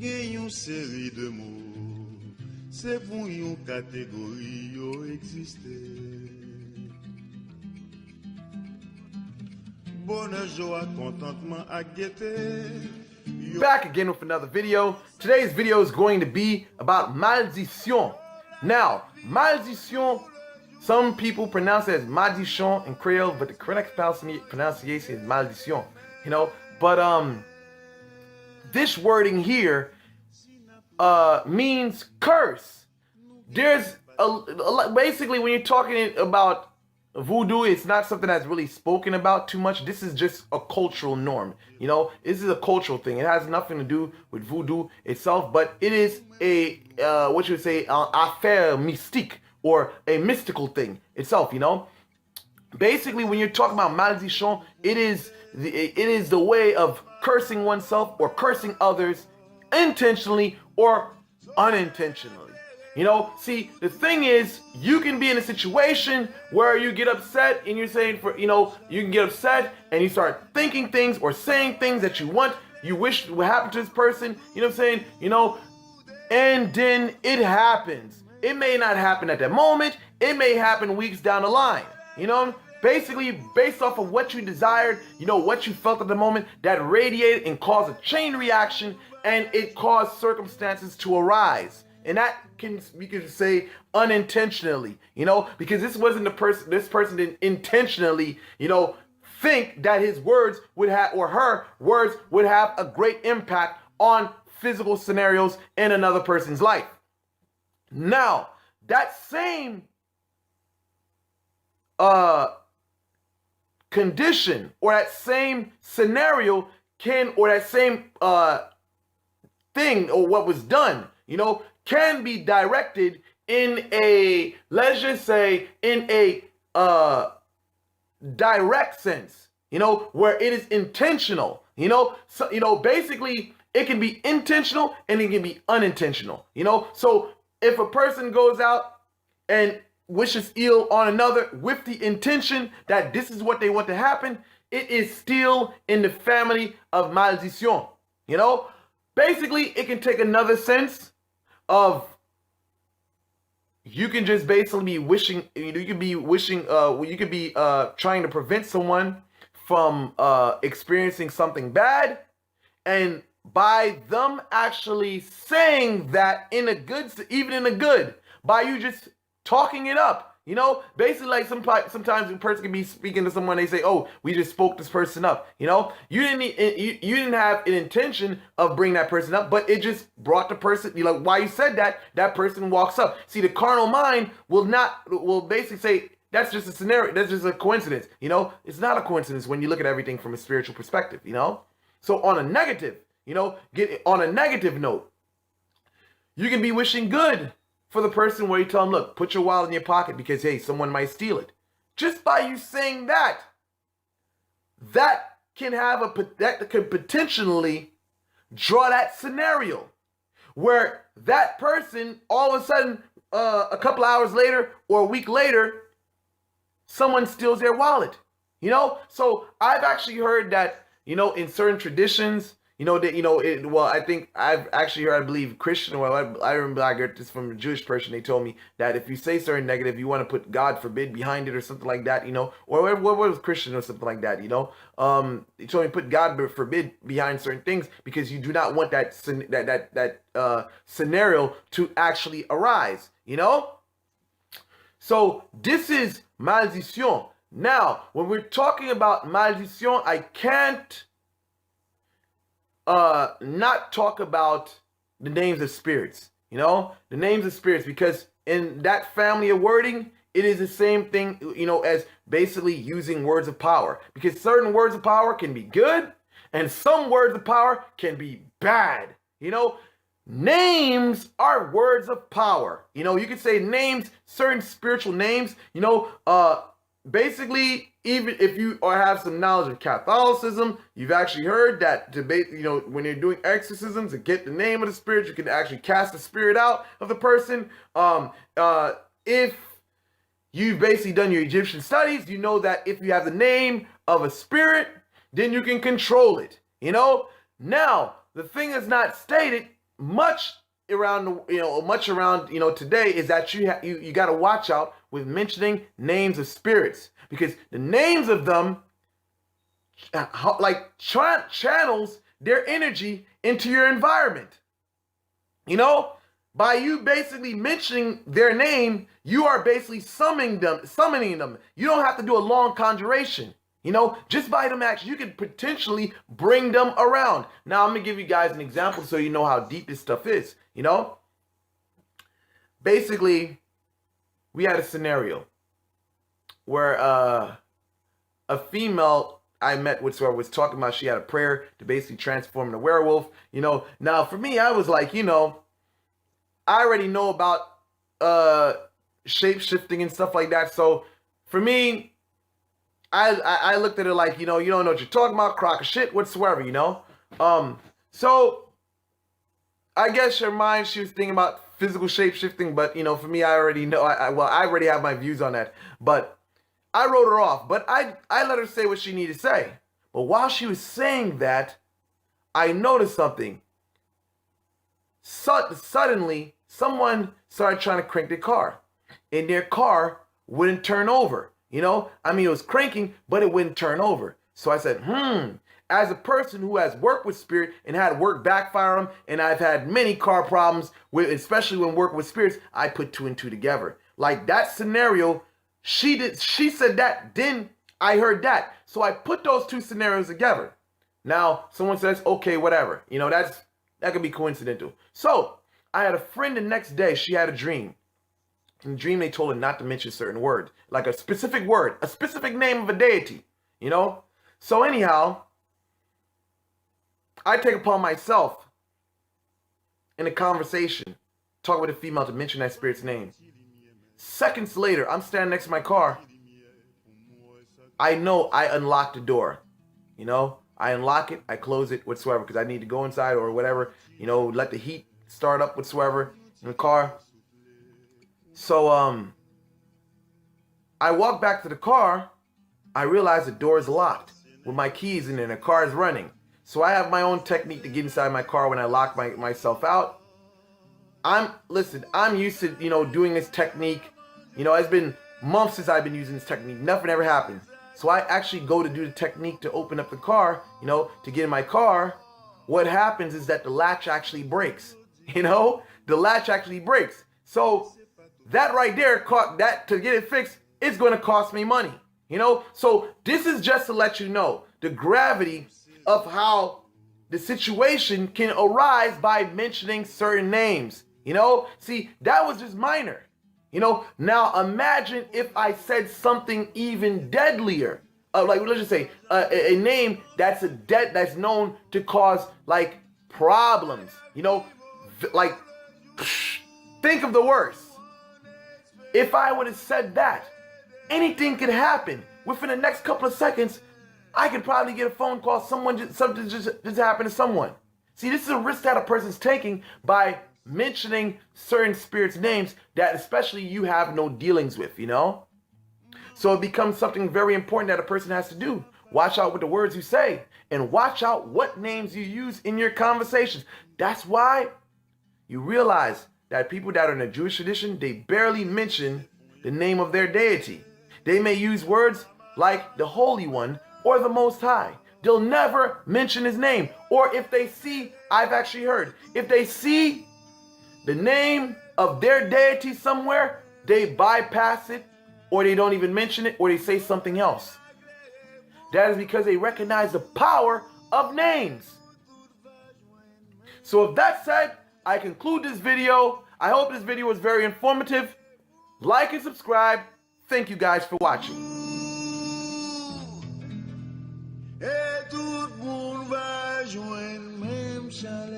Gen yon série de mots, c'est pour yon catégorie yo existe. Bonheur, joie, contentement à gaieté. Back again with another video. Today's video is going to be about Maldicion. Now, Maldicion, some people pronounce it as Maldicion in Creole, but the correct pronunciation is Maldicion, you know. But this wording here means curse. There's basically when you're talking about voodoo, it's not something that's really spoken about too much. This is just a cultural norm, you know. This is a cultural thing. It has nothing to do with voodoo itself, but it is a what you would say, affaire mystique, or a mystical thing itself, you know. Basically, when you're talking about Maldicion, it is the way of cursing oneself or cursing others intentionally or unintentionally. You know, see, the thing is, you can be in a situation where you get upset and you're saying, you can get upset and you start thinking things or saying things that you wish would happen to this person, you know what I'm saying, you know, and then it happens. It may not happen at that moment. It may happen weeks down the line, you know. Basically, based off of what you desired, you know, what you felt at the moment, that radiated and caused a chain reaction, and it caused circumstances to arise. And that we can say unintentionally, you know, because this wasn't this person didn't intentionally, you know, think that his words would have, or her words would have a great impact on physical scenarios in another person's life. Now, that same condition or that same scenario or that same thing or what was done, you know, can be directed in a, let's just say, in a direct sense, you know, where it is intentional, you know. So, you know, basically it can be intentional and it can be unintentional, you know. So if a person goes out and wishes ill on another with the intention that this is what they want to happen, it is still in the family of Maldicion, you know. Basically, it can take another sense of, you can just basically be wishing, you could be wishing, you could be trying to prevent someone from experiencing something bad, and by them actually saying that in a good, even in a good, by you just talking it up, you know, basically, like sometimes a person can be speaking to someone, they say, oh, we just spoke this person up, you know, you didn't have an intention of bringing that person up, but it just brought the person, you know, why you said that person walks up. See, the carnal mind will basically say, that's just a scenario, that's just a coincidence, you know. It's not a coincidence when you look at everything from a spiritual perspective, you know. So on a negative, you know, on a negative note, you can be wishing good for the person where you tell them, look, put your wallet in your pocket because, hey, someone might steal it. Just by you saying that, that could potentially draw that scenario where that person, all of a sudden, a couple hours later or a week later, someone steals their wallet, you know? So I've actually heard that, you know, in certain traditions, you know, that, you know, well, I think I've actually heard, I believe, Christian, well, I remember I heard this from a Jewish person. They told me that if you say certain negative, you want to put God forbid behind it or something like that, you know, or what was Christian or something like that, you know. They told me put God forbid behind certain things because you do not want that scenario to actually arise, you know. So this is Maldicion. Now, when we're talking about Maldicion, I can't not talk about the names of spirits, you know, the names of spirits, because in that family of wording, it is the same thing, you know, as basically using words of power, because certain words of power can be good and some words of power can be bad, you know. Names are words of power, you know. You can say names, certain spiritual names, you know, basically, even if you have some knowledge of Catholicism, you've actually heard that debate, you know, when you're doing exorcisms to get the name of the spirit, you can actually cast the spirit out of the person. If you've basically done your Egyptian studies, you know that if you have the name of a spirit, then you can control it, you know. Now, the thing is not stated, much around today is that you got to watch out with mentioning names of spirits, because the names of them channels their energy into your environment. By you basically mentioning their name, you are basically summoning them. You don't have to do a long conjuration. Just by them actions, you can potentially bring them around. Now, I'm going to give you guys an example so you know how deep this stuff is. Basically, we had a scenario where a female I met with was talking about she had a prayer to basically transform into a werewolf. Now for me, I was like, I already know about shape shifting and stuff like that. So for me, I looked at it like, you don't know what you're talking about, crock of shit whatsoever, So I guess her mind, she was thinking about physical shape shifting, but for me, I already know. I already have my views on that. But I wrote her off. But I let her say what she needed to say. But while she was saying that, I noticed something. Suddenly, someone started trying to crank their car, and their car wouldn't turn over. It was cranking, but it wouldn't turn over. So I said, as a person who has worked with spirit and had work backfire them, and I've had many car problems, especially when working with spirits, I put 2 and 2 together. Like that scenario, she said that, then I heard that. So I put those 2 scenarios together. Now, someone says, okay, whatever. That could be coincidental. So I had a friend the next day, she had a dream. In the dream, they told her not to mention a certain word, like a specific word, a specific name of a deity, So anyhow, I take upon myself in a conversation, talk with a female to mention that spirit's name. Seconds later, I'm standing next to my car. I know I unlocked the door, I unlock it, I close it whatsoever, because I need to go inside or whatever, let the heat start up whatsoever in the car. So I walk back to the car. I realize the door is locked with my keys in there and the car is running. So I have my own technique to get inside my car when I lock myself out. I'm used to, doing this technique. It's been months since I've been using this technique. Nothing ever happened. So I actually go to do the technique to open up the car, to get in my car. What happens is that the latch actually breaks. The latch actually breaks. So that right there, to get it fixed, it's going to cost me money. So this is just to let you know the gravity of how the situation can arise by mentioning certain names. See, that was just minor. Now imagine if I said something even deadlier. Let's just say a name that's known to cause like problems. Think of the worst. If I would have said that, anything could happen. Within the next couple of seconds, I could probably get a phone call. Something just happened to someone. See, this is a risk that a person's taking by mentioning certain spirits' names that especially you have no dealings with, So it becomes something very important that a person has to do. Watch out with the words you say, and watch out what names you use in your conversations. That's why you realize that people that are in the Jewish tradition, they barely mention the name of their deity. They may use words like the Holy One or the Most High. They'll never mention his name. Or if they see, I've actually heard, if they see the name of their deity somewhere, they bypass it, or they don't even mention it, or they say something else. That is because they recognize the power of names. So with that said, I conclude this video. I hope this video was very informative. Like and subscribe. Thank you guys for watching. Et tout le monde va joindre même chaleur.